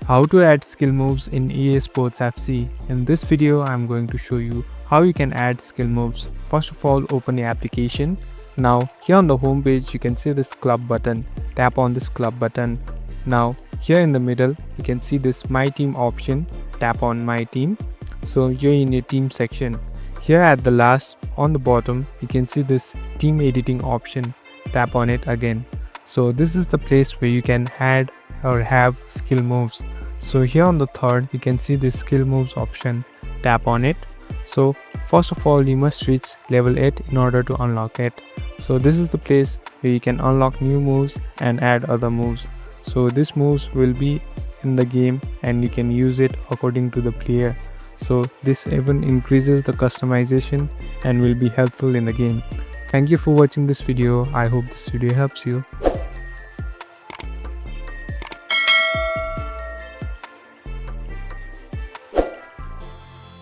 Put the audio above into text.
How to add skill moves in EA Sports FC. In this video, I'm going to show you how you can add skill moves. First of all, open your application. Now, here on the home page, you can see this club button. Tap on this club button. Now, here in the middle, you can see this My Team option. Tap on My Team. So, you're in your team section. Here at the last, on the bottom, you can see this team editing option. Tap on it again. So, this is the place where you can add or have skill moves. So here on the third, you can see this skill moves option. Tap on it. So first of all, you must reach level 8 in order to unlock it. So this is the place where you can unlock new moves and add other moves. So these moves will be in the game and you can use it according to the player. So this even increases the customization and will be helpful in the game. Thank you for watching this video. I hope this video helps you.